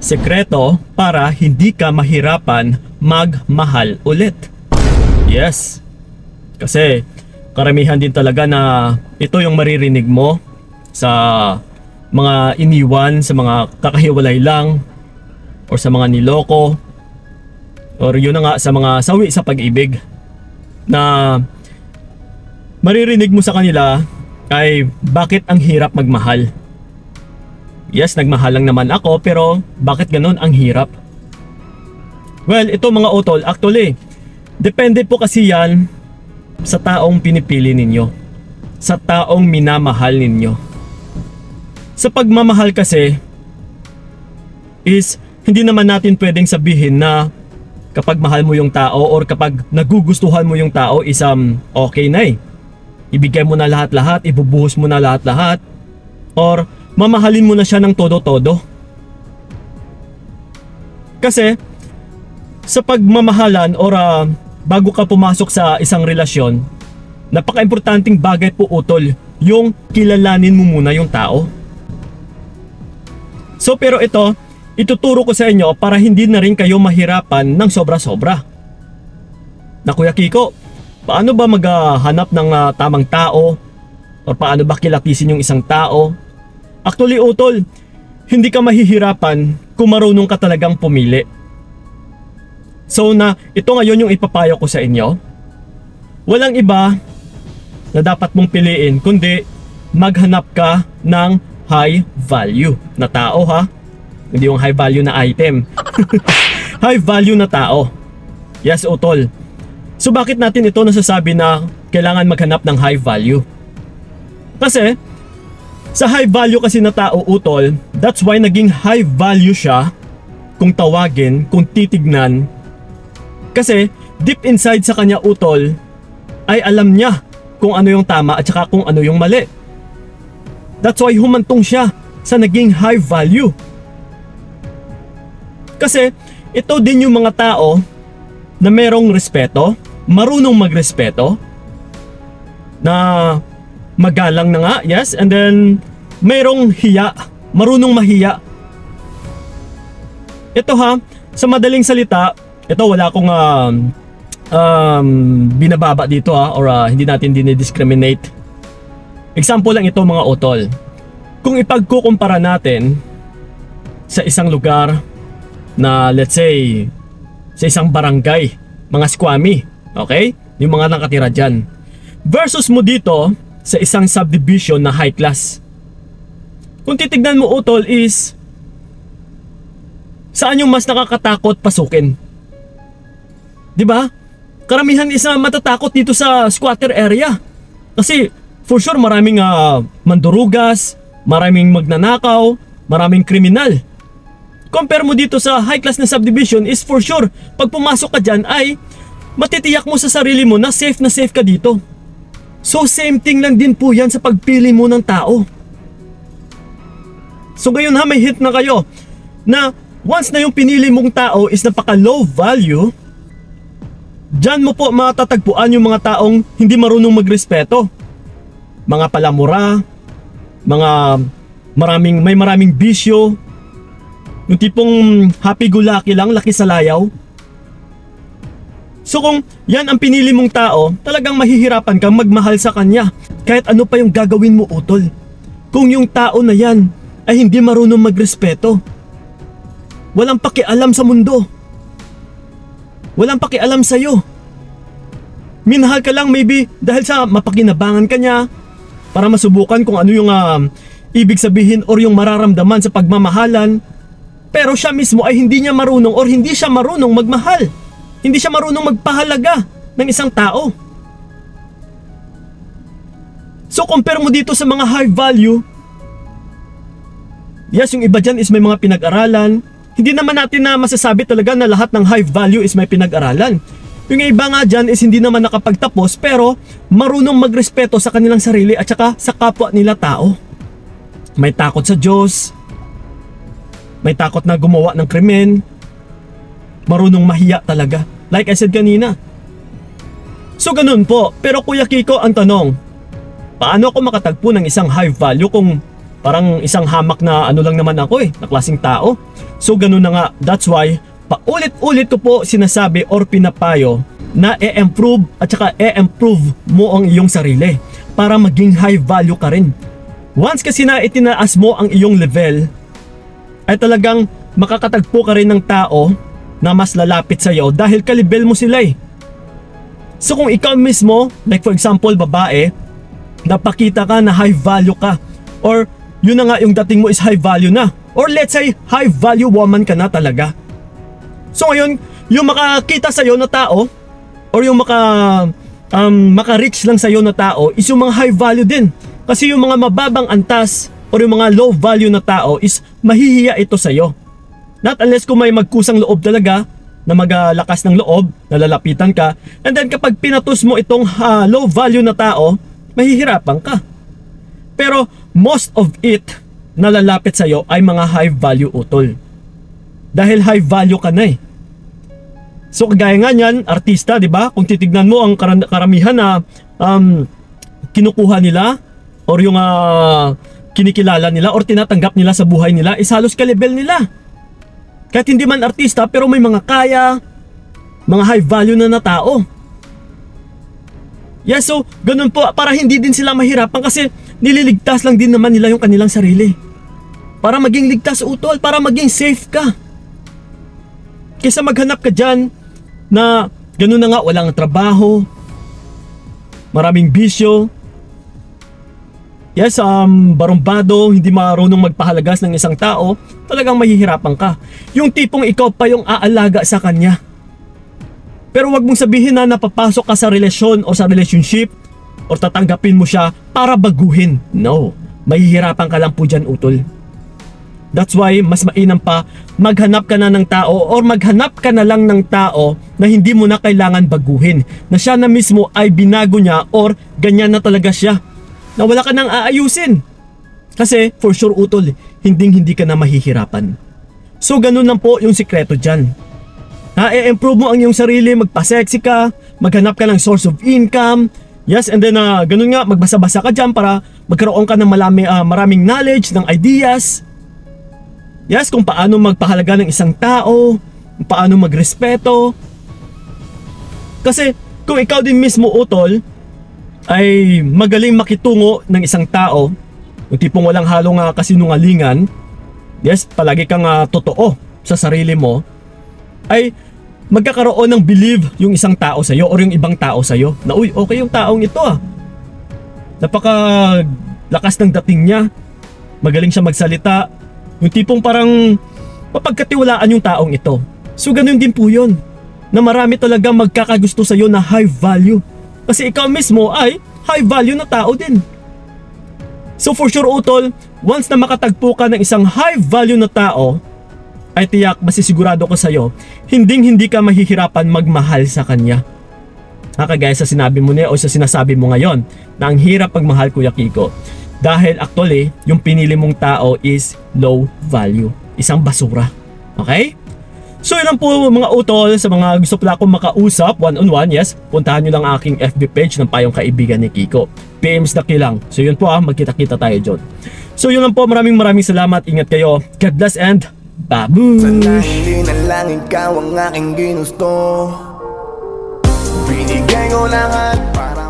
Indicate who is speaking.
Speaker 1: Sekreto para hindi ka mahirapan magmahal ulit. Yes. Kasi karamihan din talaga na ito yung maririnig mo sa mga iniwan, sa mga kakahiwalay lang, or sa mga niloko, or yun na nga sa mga sawi sa pag-ibig, na maririnig mo sa kanila ay bakit ang hirap magmahal. Yes, nagmahal lang naman ako, pero bakit ganun ang hirap? Well, ito mga utol, actually, depende po kasi yan sa taong pinipili ninyo, sa taong minamahal ninyo. Sa pagmamahal kasi, is hindi naman natin pwedeng sabihin na kapag mahal mo yung tao or kapag nagugustuhan mo yung tao is okay na eh. Ibigay mo na lahat-lahat, ibubuhos mo na lahat-lahat, or mamahalin mo na siya ng todo-todo. Kasi sa pagmamahalan or bago ka pumasok sa isang relasyon, napaka-importanting bagay po utol yung kilalanin mo muna yung tao. So pero ito, ituturo ko sa inyo para hindi na rin kayo mahirapan ng sobra-sobra. Na Kuya Kiko, paano ba maghanap ng tamang tao? Or paano ba kilatisin yung isang tao? Actually utol, hindi ka mahihirapan kung marunong ka talagang pumili. So na ito ngayon yung ipapayo ko sa inyo. Walang iba na dapat mong piliin kundi maghanap ka ng high value na tao ha. Hindi yung high value na item. High value na tao. Yes utol. So bakit natin ito nasasabi na kailangan maghanap ng high value? Kasi sa high value kasi na tao utol, that's why naging high value siya kung tawagin, kung titignan. Kasi deep inside sa kanya utol ay alam niya kung ano yung tama at saka kung ano yung mali. That's why humantong siya sa naging high value. Kasi ito din yung mga tao na merong respeto, marunong magrespeto, na magalang na nga, yes, and then mayroong hiya, marunong mahiya. Ito ha, sa madaling salita, ito wala akong binababa dito ha, or hindi natin dinidiscriminate. Example lang ito mga utol. Kung ipagkukumpara natin sa isang lugar na let's say sa isang barangay, mga squammy, okay? Yung mga nakatira dyan, versus mo dito sa isang subdivision na high class. Kung titignan mo utol is saan yung mas nakakatakot pasukin? 'Di ba? Karamihan is matatakot dito sa squatter area. Kasi for sure maraming mandurugas, maraming magnanakaw, maraming kriminal. Compare mo dito sa high class na subdivision is for sure pag pumasok ka dyan ay matitiyak mo sa sarili mo na safe ka dito. So same thing lang din po yan sa pagpili mo ng tao. So ngayon ha, may hint na kayo na once na yung pinili mong tao is napaka low value, dyan mo po matatagpuan yung mga taong hindi marunong magrespeto. Mga palamura, may maraming bisyo, yung tipong happy-go-lucky lang, laki sa layaw. So kung yan ang pinili mong tao, talagang mahihirapan kang magmahal sa kanya kahit ano pa yung gagawin mo utol. Kung yung tao na yan ay hindi marunong magrespeto, walang pakialam sa mundo, walang pakialam sa'yo, minahal ka lang maybe dahil sa mapakinabangan ka niya para masubukan kung ano yung ibig sabihin or yung mararamdaman sa pagmamahalan, pero siya mismo ay hindi niya marunong or hindi siya marunong magmahal. Hindi siya marunong magpahalaga ng isang tao. So compare mo dito sa mga high value. Yes, yung iba dyan is may mga pinag-aralan. Hindi naman natin na masasabi talaga na lahat ng high value is may pinag-aralan. Yung iba nga dyan is hindi naman nakapagtapos pero marunong magrespeto sa kanilang sarili at saka sa kapwa nila tao. May takot sa Diyos, may takot na gumawa ng krimen, marunong mahiya talaga. Like I said kanina. So ganun po. Pero Kuya Kiko, ang tanong, paano ako makatagpo ng isang high value kung Parang isang hamak na ano lang naman ako na klaseng tao. So ganun na nga, that's why paulit-ulit ko po sinasabi or pinapayo na i-improve at saka i-improve mo ang iyong sarili para maging high value ka rin. Once kasi na itinaas mo ang iyong level, ay talagang makakatagpo ka rin ng tao na mas lalapit sa iyo dahil kalibel mo sila So kung ikaw mismo, like for example babae, napakita ka na high value ka, or yun na nga yung dating mo is high value na, or let's say high value woman ka na talaga. So ngayon, yung makakita sa'yo na tao, or yung maka-reach lang sa'yo na tao is yung mga high value din. Kasi yung mga mababang antas or yung mga low value na tao is mahihiya ito sa'yo. Not unless kung may magkusang loob talaga na maglakas ng loob, nalalapitan ka, and then kapag pinatus mo itong low value na tao, mahihirapan ka. Pero most of it na lalapit sa'yo ay mga high value utol. Dahil high value ka na So kagaya nga niyan, artista, di ba? Kung titignan mo ang karamihan na kinukuha nila or yung kinikilala nila or tinatanggap nila sa buhay nila is halos kalibel nila. Kahit hindi man artista pero may mga kaya, mga high value na tao. Yes, so ganun po para hindi din sila mahirapan kasi nililigtas lang din naman nila yung kanilang sarili. Para maging ligtas utol, para maging safe ka. Kaysa maghanap ka dyan na ganun na nga, walang trabaho, maraming bisyo. Yes, barumbado, hindi marunong magpahalagas ng isang tao, talagang mahihirapan ka. Yung tipong ikaw pa yung aalaga sa kanya. Pero wag mong sabihin na napapasok ka sa relasyon o sa relationship o tatanggapin mo siya para baguhin. No, mahihirapan ka lang po dyan utol. That's why mas mainam pa maghanap ka na ng tao or maghanap ka na lang ng tao na hindi mo na kailangan baguhin. Na siya na mismo ay binago niya or ganyan na talaga siya. Na wala ka nang aayusin. Kasi for sure utol, hindi ka na mahihirapan. So ganun lang po yung sikreto dyan. I-improve mo ang iyong sarili, magpa-sexy ka, maghanap ka ng source of income. Yes, and then ganun nga, magbasa-basa ka dyan para magkaroon ka ng maraming knowledge, ng ideas. Yes, kung paano magpahalaga ng isang tao, kung paano magrespeto. Kasi kung ikaw din mismo utol, ay magaling makitungo ng isang tao, yung tipong walang halong kasinungalingan, yes, palagi kang totoo sa sarili mo, ay magkakaroon ng believe yung isang tao sa'yo or yung ibang tao sa'yo na uy, okay yung taong ito napaka lakas ng dating niya, magaling siya magsalita, yung tipong parang mapagkatiwalaan yung taong ito. So ganun din po yun, na marami talaga magkakagusto sa'yo na high value kasi ikaw mismo ay high value na tao din. So for sure utol, once na makatagpo ka ng isang high value na tao, ay tiyak, masisigurado ko sa'yo, hindi ka mahihirapan magmahal sa kanya. Kagaya sa sinabi mo niya o sa sinasabi mo ngayon na ang hirap magmahal Kuya Kiko. Dahil actually, yung pinili mong tao is low value. Isang basura. Okay? So yun lang po mga utol, sa mga gusto pala akong makausap one-on-one, yes, puntahan nyo lang aking FB page ng Payong Kaibigan ni Kiko. PMs na kilang. So yun po magkita-kita tayo dyan. So yun lang po, maraming salamat. Ingat kayo. God bless and babush!
Speaker 2: Sana hindi na lang ikaw ang aking ginusto. Binigay ko lahat para